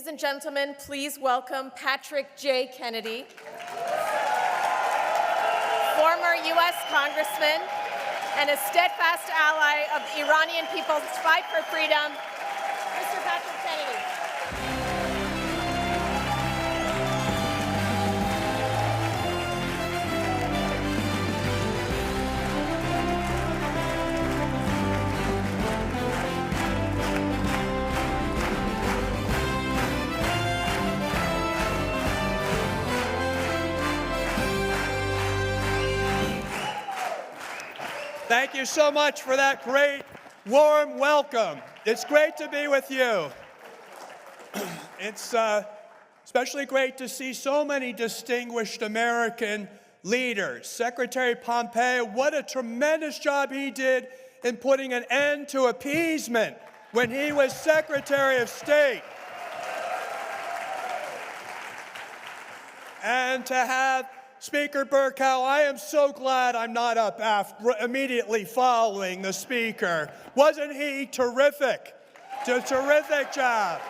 and gentlemen, please welcome Patrick J. Kennedy, former U.S. Congressman and a steadfast ally of the Iranian people's fight for freedom, Mr. Patrick Kennedy. Thank you so much for that great, warm welcome. It's great to be with you. It's especially great to see so many distinguished American leaders. Secretary Pompeo, what a tremendous job he did in putting an end to appeasement when he was Secretary of State. And to have Speaker Burkow, I am so glad I'm not up immediately following the Speaker. Wasn't he terrific? A terrific job.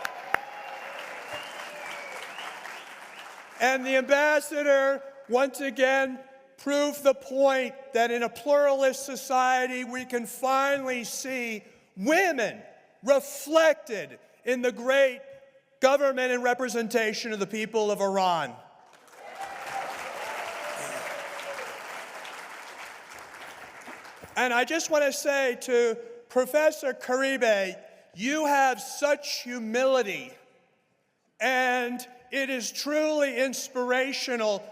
And the Ambassador, once again, proved the point that in a pluralist society, we can finally see women reflected in the great government and representation of the people of Iran. And I just want to say to Professor Karibe, you have such humility, and it is truly inspirational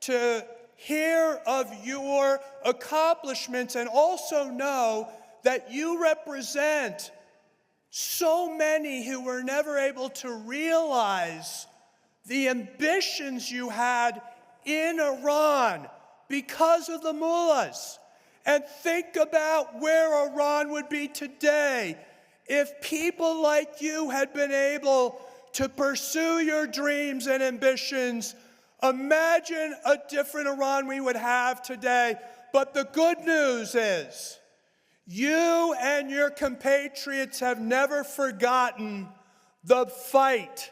to hear of your accomplishments and also know that you represent so many who were never able to realize the ambitions you had in Iran because of the mullahs. And think about where Iran would be today if people like you had been able to pursue your dreams and ambitions. Imagine a different Iran we would have today. But the good news is, you and your compatriots have never forgotten the fight.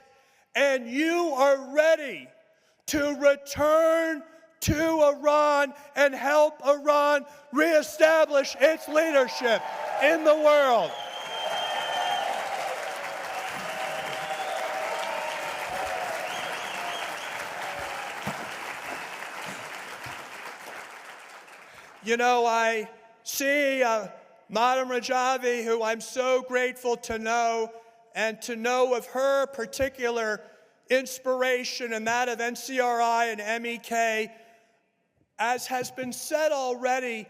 And you are ready to return to Iran and help Iran reestablish its leadership in the world. You know, I see Madam Rajavi, who I'm so grateful to know, and to know of her particular inspiration and that of NCRI and MEK. As has been said already,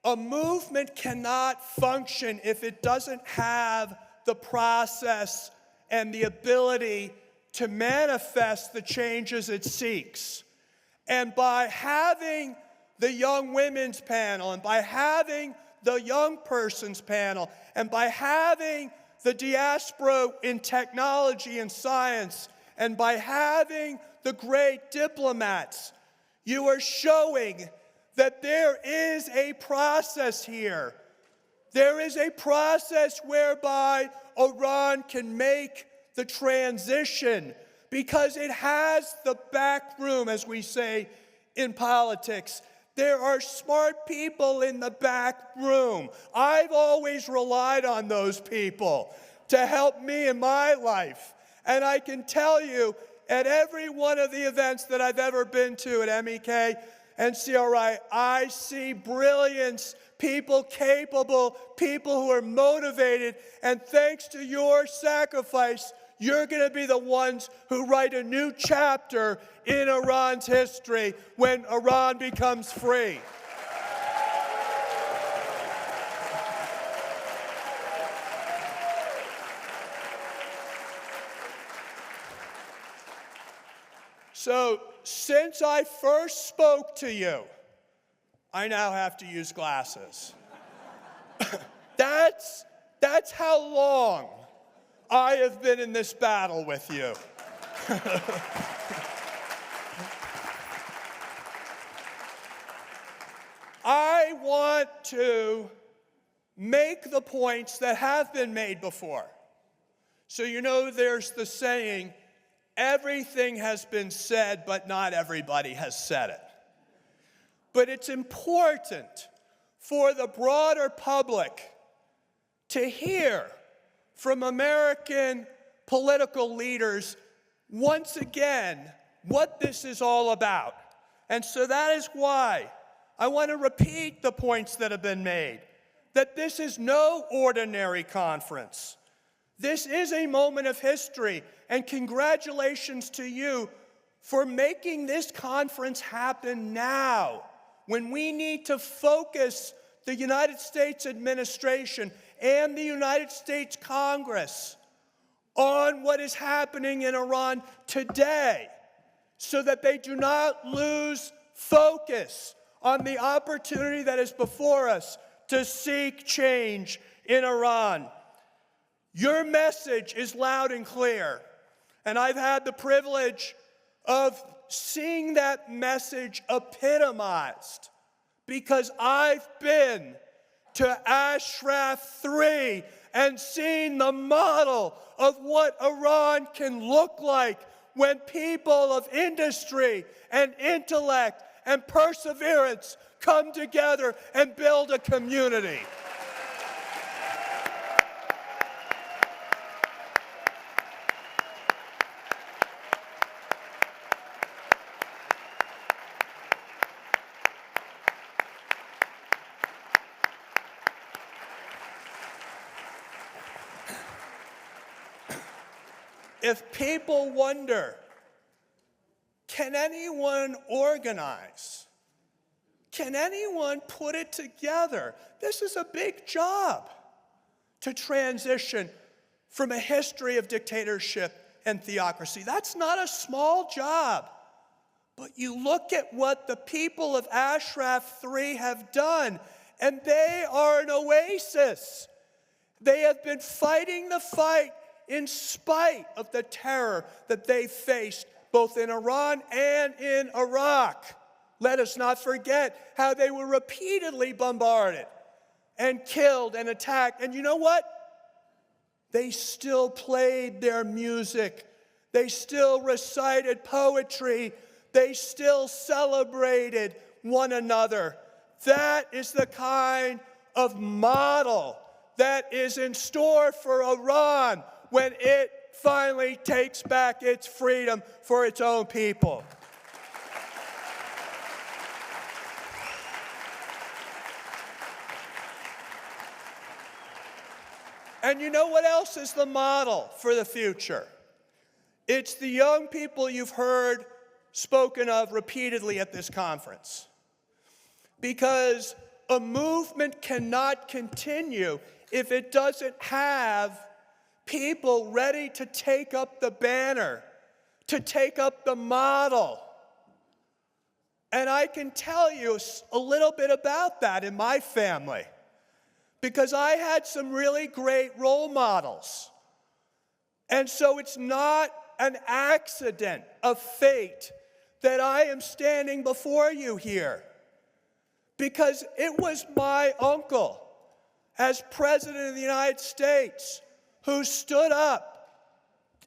a movement cannot function if it doesn't have the process and the ability to manifest the changes it seeks. And by having the Young Women's Panel, and by having the Young Persons Panel, and by having the diaspora in technology and science, and by having the great diplomats, you are showing that there is a process here. There is a process whereby Iran can make the transition because it has the back room, as we say in politics. There are smart people in the back room. I've always relied on those people to help me in my life. And I can tell you, at every one of the events that I've ever been to at MEK and CRI, I see brilliance, people capable, people who are motivated, and thanks to your sacrifice, you're going to be the ones who write a new chapter in Iran's history when Iran becomes free. So, since I first spoke to you, I now have to use glasses. That's how long I have been in this battle with you. I want to make the points that have been made before. So you know there's the saying, everything has been said, but not everybody has said it. But it's important for the broader public to hear from American political leaders once again what this is all about. And so that is why I want to repeat the points that have been made, that this is no ordinary conference. This is a moment of history, and congratulations to you for making this conference happen now, when we need to focus the United States administration and the United States Congress on what is happening in Iran today, so that they do not lose focus on the opportunity that is before us to seek change in Iran. Your message is loud and clear, and I've had the privilege of seeing that message epitomized, because I've been to Ashraf 3 and seen the model of what Iran can look like when people of industry and intellect and perseverance come together and build a community. If people wonder, can anyone organize? Can anyone put it together? This is a big job to transition from a history of dictatorship and theocracy. That's not a small job. But you look at what the people of Ashraf 3 have done, and they are an oasis. They have been fighting the fight in spite of the terror that they faced both in Iran and in Iraq. Let us not forget how they were repeatedly bombarded and killed and attacked. And you know what? They still played their music. They still recited poetry. They still celebrated one another. That is the kind of model that is in store for Iran when it finally takes back its freedom for its own people. And you know what else is the model for the future? It's the young people you've heard spoken of repeatedly at this conference. Because a movement cannot continue if it doesn't have people ready to take up the banner, to take up the model. And I can tell you a little bit about that in my family, because I had some really great role models. And so it's not an accident of fate that I am standing before you here, because it was my uncle, as President of the United States, who stood up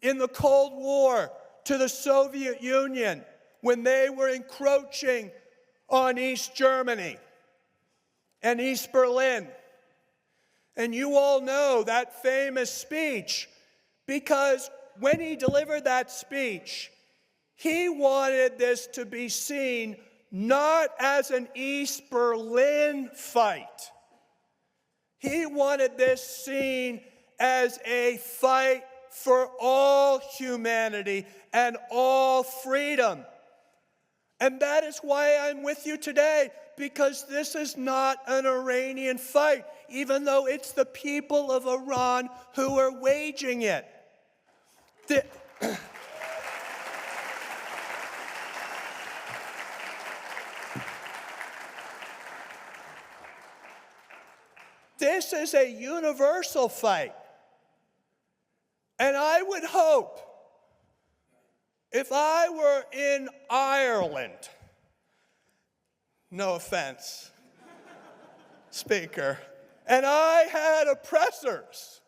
in the Cold War to the Soviet Union when they were encroaching on East Germany and East Berlin. And you all know that famous speech, because when he delivered that speech, he wanted this to be seen not as an East Berlin fight. He wanted this seen as a fight for all humanity and all freedom. And that is why I'm with you today, because this is not an Iranian fight, even though it's the people of Iran who are waging it. This is a universal fight. And I would hope, if I were in Ireland, no offense, Speaker, and I had oppressors,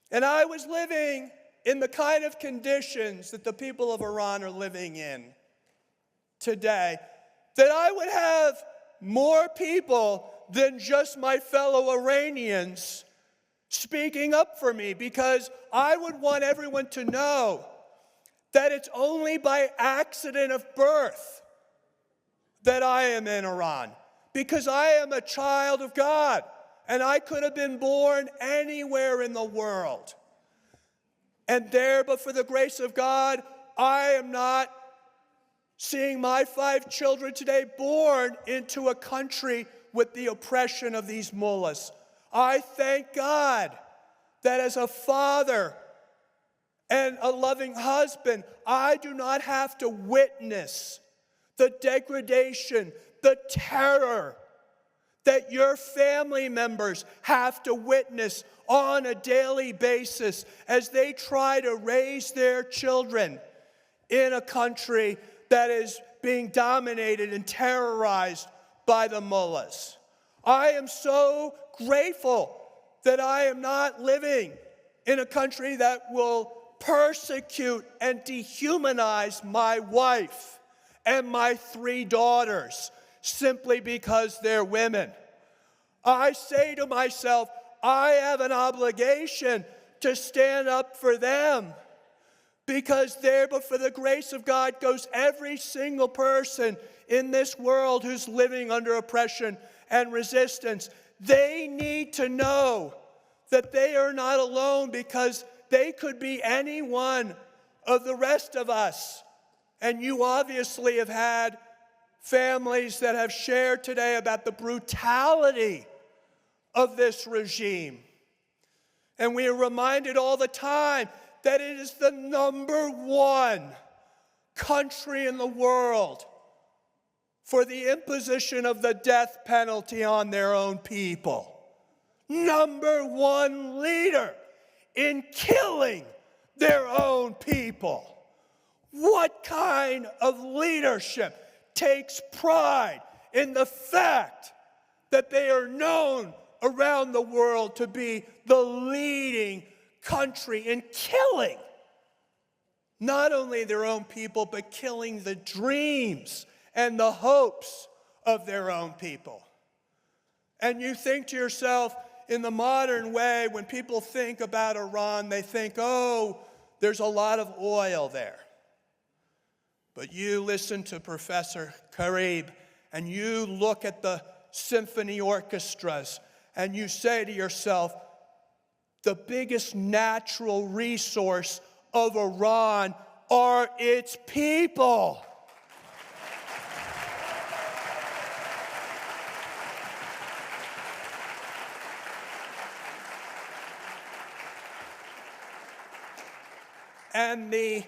and I was living in the kind of conditions that the people of Iran are living in today, that I would have more people than just my fellow Iranians speaking up for me, because I would want everyone to know that it's only by accident of birth that I am in Iran, because I am a child of God, and I could have been born anywhere in the world. And there, but for the grace of God, I am not seeing my 5 children today born into a country with the oppression of these mullahs. I thank God that as a father and a loving husband, I do not have to witness the degradation, the terror that your family members have to witness on a daily basis as they try to raise their children in a country that is being dominated and terrorized by the mullahs. I am so grateful that I am not living in a country that will persecute and dehumanize my wife and my 3 daughters simply because they're women. I say to myself, I have an obligation to stand up for them, because there, but for the grace of God, goes every single person in this world who's living under oppression and resistance. They need to know that they are not alone, because they could be any one of the rest of us. And you obviously have had families that have shared today about the brutality of this regime. And we are reminded all the time that it is the #1 country in the world for the imposition of the death penalty on their own people. #1 leader in killing their own people. What kind of leadership takes pride in the fact that they are known around the world to be the leading country in killing not only their own people, but killing the dreams and the hopes of their own people? And you think to yourself, in the modern way, when people think about Iran, they think, oh, there's a lot of oil there. But you listen to Professor Karib, and you look at the symphony orchestras, and you say to yourself, the biggest natural resource of Iran are its people. And the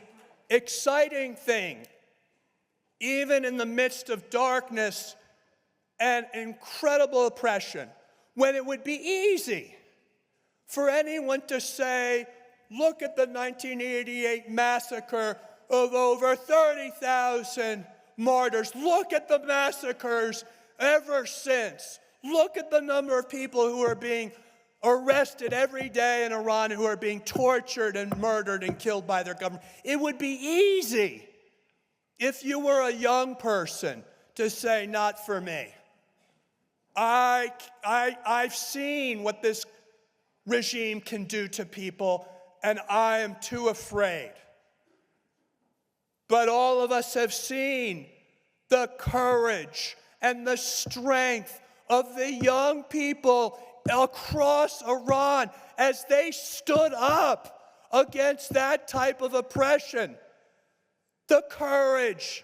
exciting thing, even in the midst of darkness and incredible oppression, when it would be easy for anyone to say, look at the 1988 massacre of over 30,000 martyrs. Look at the massacres ever since. Look at the number of people who are being arrested every day in Iran, who are being tortured and murdered and killed by their government. It would be easy if you were a young person to say, not for me. I've seen what this regime can do to people, and I am too afraid. But all of us have seen the courage and the strength of the young people across Iran as they stood up against that type of oppression. The courage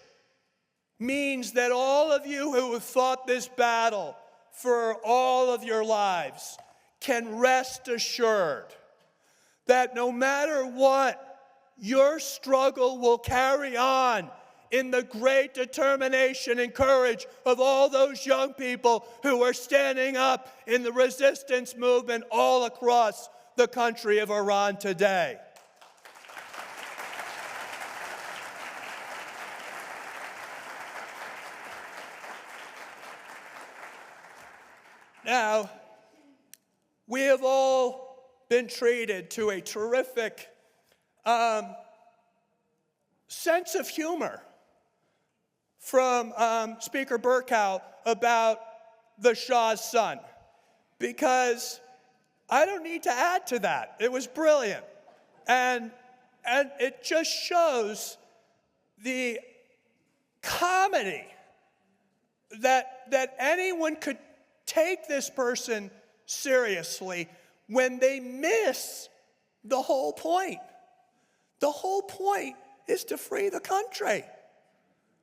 means that all of you who have fought this battle for all of your lives can rest assured that no matter what, your struggle will carry on in the great determination and courage of all those young people who are standing up in the resistance movement all across the country of Iran today. Now, we have all been treated to a terrific sense of humor from Speaker Burkow about the Shah's son, because I don't need to add to that. It was brilliant. And it just shows the comedy that anyone could take this person seriously when they miss the whole point. The whole point is to free the country.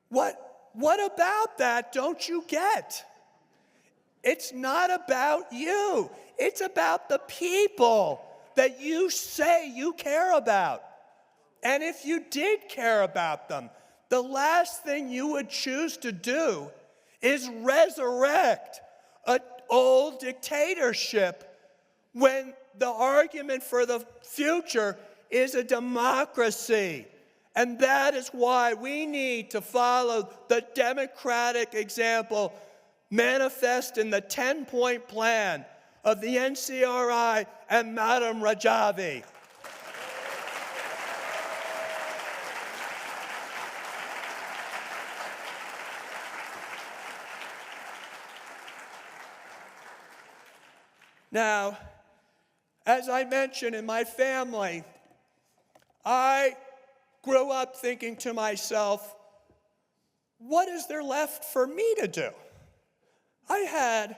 What about that don't you get? It's not about you. It's about the people that you say you care about. And if you did care about them, the last thing you would choose to do is resurrect an old dictatorship when the argument for the future is a democracy. And that is why we need to follow the democratic example manifest in the 10-point plan of the NCRI and Madam Rajavi. Now, as I mentioned, in my family, I grew up thinking to myself, what is there left for me to do? I had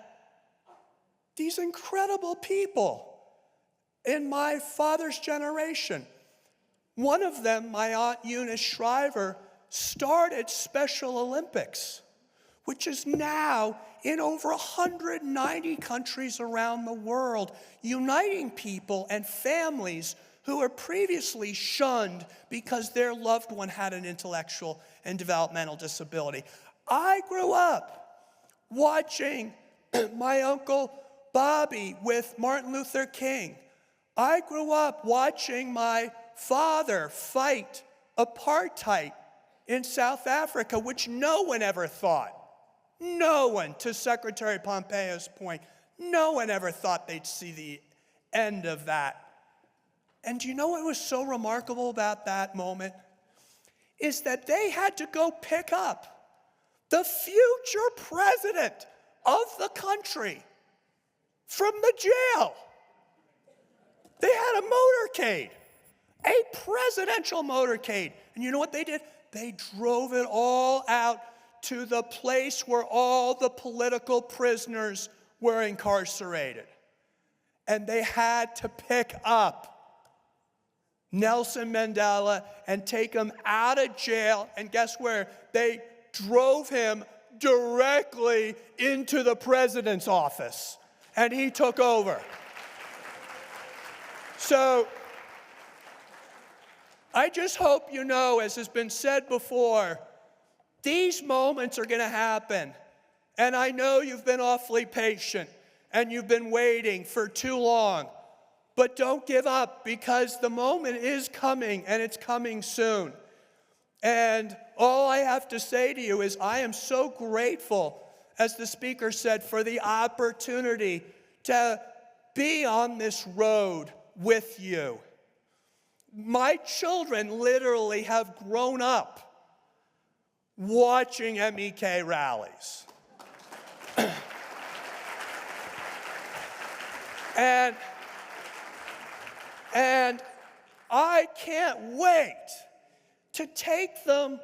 these incredible people in my father's generation. One of them, my Aunt Eunice Shriver, started Special Olympics, which is now in over 190 countries around the world, uniting people and families who were previously shunned because their loved one had an intellectual and developmental disability. I grew up watching my Uncle Bobby with Martin Luther King. I grew up watching my father fight apartheid in South Africa, which no one ever thought, no one, to Secretary Pompeo's point, no one ever thought they'd see the end of that. And do you know what was so remarkable about that moment? Is that they had to go pick up the future president of the country from the jail. They had a motorcade, a presidential motorcade. And you know what they did? They drove it all out to the place where all the political prisoners were incarcerated. And they had to pick up Nelson Mandela and take him out of jail. And guess where? They drove him directly into the president's office. And he took over. So I just hope you know, as has been said before, these moments are going to happen. And I know you've been awfully patient and you've been waiting for too long. But don't give up, because the moment is coming, and it's coming soon. And all I have to say to you is I am so grateful, as the speaker said, for the opportunity to be on this road with you. My children literally have grown up watching MEK rallies. And I can't wait to take them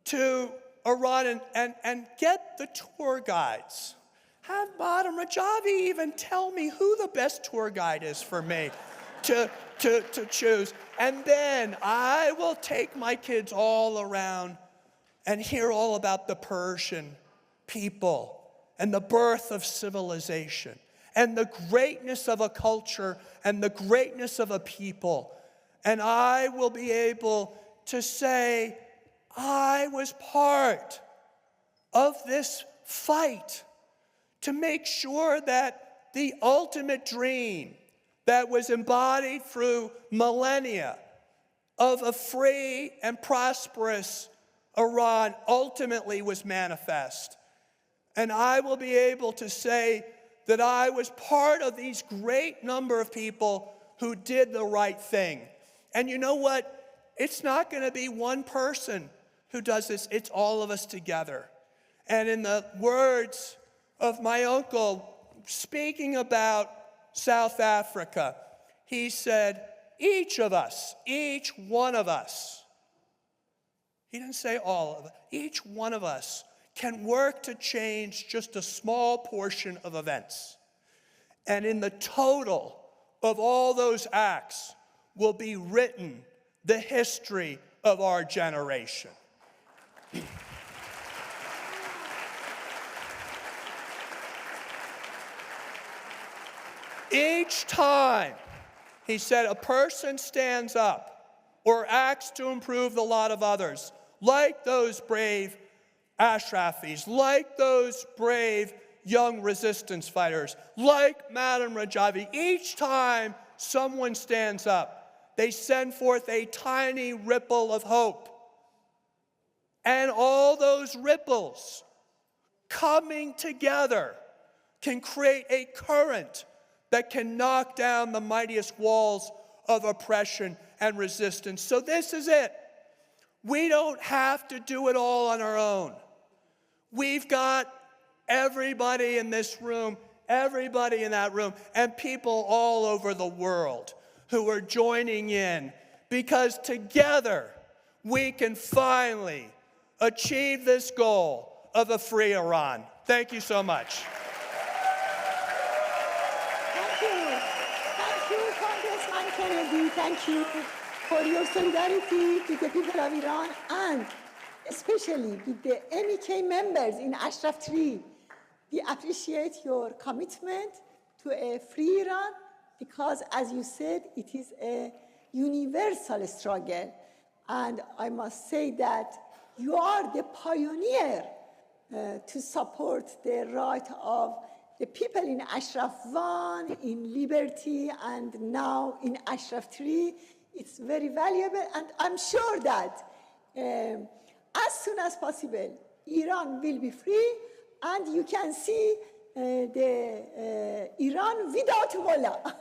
to Iran and get the tour guides. Have Madam Rajavi even tell me who the best tour guide is for me to choose. And then I will take my kids all around and hear all about the Persian people and the birth of civilization and the greatness of a culture and the greatness of a people. And I will be able to say, I was part of this fight to make sure that the ultimate dream that was embodied through millennia of a free and prosperous Iran ultimately was manifest. And I will be able to say that I was part of these great number of people who did the right thing. And you know what? It's not going to be one person who does this. It's all of us together. And in the words of my uncle, speaking about South Africa, he said, each of us, each one of us, he didn't say all of us, each one of us can work to change just a small portion of events. And in the total of all those acts will be written the history of our generation. Each time, he said, a person stands up or acts to improve the lot of others, like those brave Ashrafis, like those brave young resistance fighters, like Madame Rajavi. Each time someone stands up, they send forth a tiny ripple of hope. And all those ripples coming together can create a current that can knock down the mightiest walls of oppression and resistance. So this is it. We don't have to do it all on our own. We've got everybody in this room, everybody in that room, and people all over the world who are joining in, because together we can finally achieve this goal of a free Iran. Thank you so much. Thank you, Congressman Kennedy. Thank you for your solidarity with the people of Iran and especially with the MEK members in Ashraf 3. We appreciate your commitment to a free Iran because, as you said, it is a universal struggle. And I must say that you are the pioneer to support the right of the people in Ashraf 1, in Liberty, and now in Ashraf 3. It's very valuable, and I'm sure that as soon as possible, Iran will be free, and you can see the Iran without Mullah.